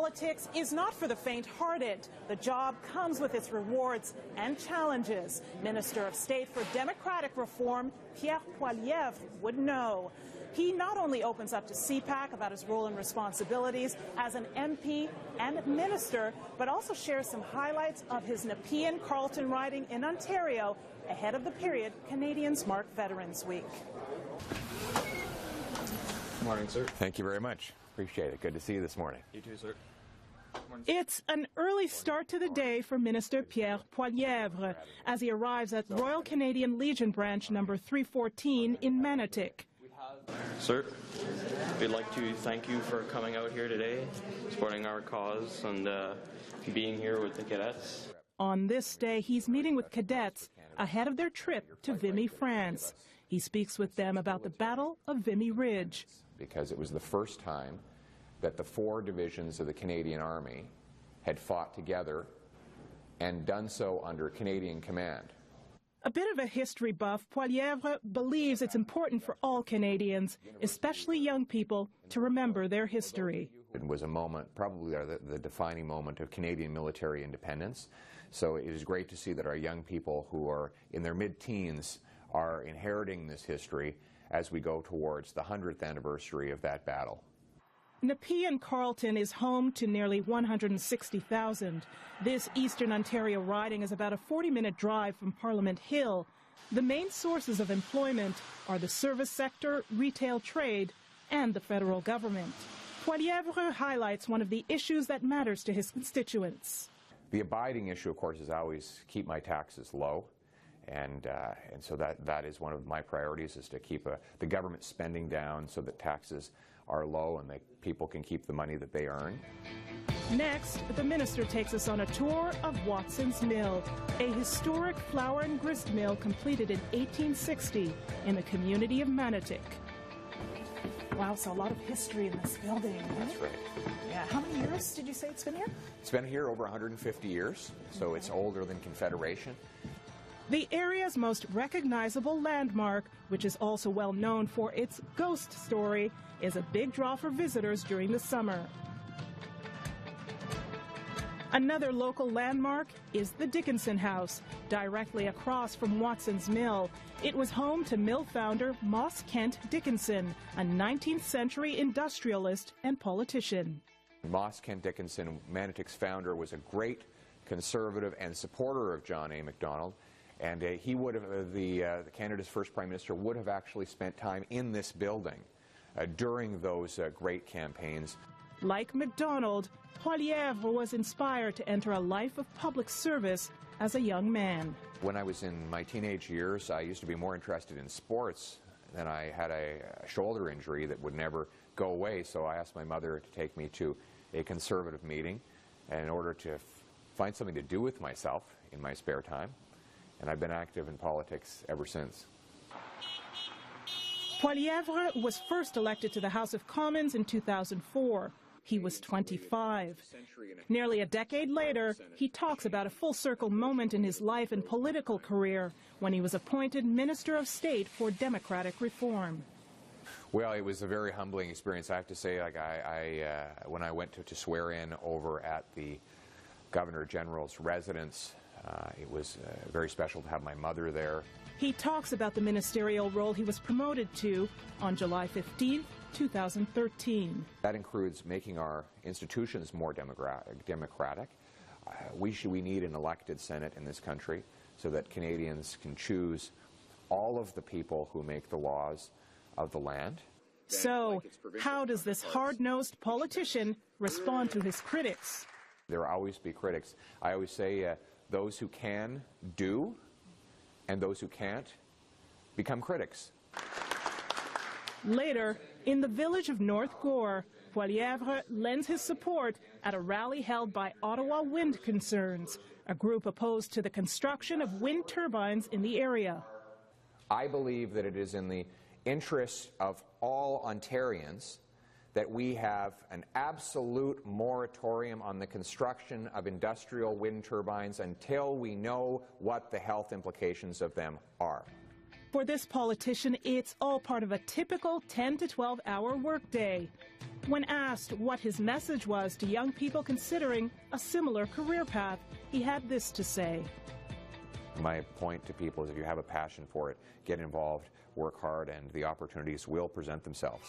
Politics is not for the faint-hearted. The job comes with its rewards and challenges. Minister of State for Democratic Reform, Pierre Poilievre, would know. He not only opens up to CPAC about his role and responsibilities as an MP and minister, but also shares some highlights of his Nepean-Carleton riding in Ontario ahead of the period Canadians mark Veterans Week. Good morning, sir. Thank you very much. Appreciate it. Good to see you this morning. You too, sir. It's an early start to the day for Minister Pierre Poilievre as he arrives at Royal Canadian Legion Branch number 314 in Manotick. Sir, we'd like to thank you for coming out here today, supporting our cause, and being here with the cadets. On this day, he's meeting with cadets ahead of their trip to Vimy, France. He speaks with them about the Battle of Vimy Ridge. Because it was the first time that the 4 divisions of the Canadian Army had fought together and done so under Canadian command. A bit of a history buff, Poilievre believes it's important for all Canadians, especially young people, to remember their history. It was a moment, probably the defining moment of Canadian military independence. So it is great to see that our young people who are in their mid-teens are inheriting this history as we go towards the 100th anniversary of that battle. Nepean-Carleton is home to nearly 160,000. This Eastern Ontario riding is about a 40-minute drive from Parliament Hill. The main sources of employment are the service sector, retail trade, and the federal government. Poilievre highlights one of the issues that matters to his constituents. The abiding issue, of course, is always keep my taxes low. And so that is one of my priorities, is to keep the government spending down so that taxes are low and that people can keep the money that they earn. Next, the minister takes us on a tour of Watson's Mill, a historic flour and grist mill completed in 1860 in the community of Manotick. Wow, so a lot of history in this building. That's right. Yeah. How many years did you say it's been here? It's been here over 150 years, so it's older than Confederation. The area's most recognizable landmark, which is also well known for its ghost story, is a big draw for visitors during the summer. Another local landmark is the Dickinson House, directly across from Watson's Mill. It was home to mill founder Moss Kent Dickinson, a 19th century industrialist and politician. Moss Kent Dickinson, Manotick's founder, was a great conservative and supporter of John A. Macdonald. And he would have, Canada's first Prime Minister would have actually spent time in this building during those great campaigns. Like Macdonald, Poilievre was inspired to enter a life of public service as a young man. When I was in my teenage years, I used to be more interested in sports. Then I had a shoulder injury that would never go away, so I asked my mother to take me to a Conservative meeting in order to find something to do with myself in my spare time. And I've been active in politics ever since. Poilievre was first elected to the House of Commons in 2004. He was 25. Nearly a decade later, he talks about a full-circle moment in his life and political career when he was appointed Minister of State for Democratic Reform. Well, it was a very humbling experience, I have to say. Like when I went to swear in over at the Governor General's residence, it was very special to have my mother there. He talks about the ministerial role he was promoted to on July 15, 2013. That includes making our institutions more democratic. We need an elected Senate in this country so that Canadians can choose all of the people who make the laws of the land. So, how does this hard-nosed politician respond to his critics? There will always be critics. I always say those who can do, and those who can't become critics. Later, in the village of North Gore, Poilievre lends his support at a rally held by Ottawa Wind Concerns, a group opposed to the construction of wind turbines in the area. I believe that it is in the interest of all Ontarians that we have an absolute moratorium on the construction of industrial wind turbines until we know what the health implications of them are. For this politician, it's all part of a typical 10 to 12-hour workday. When asked what his message was to young people considering a similar career path, he had this to say. My point to people is if you have a passion for it, get involved, work hard, and the opportunities will present themselves.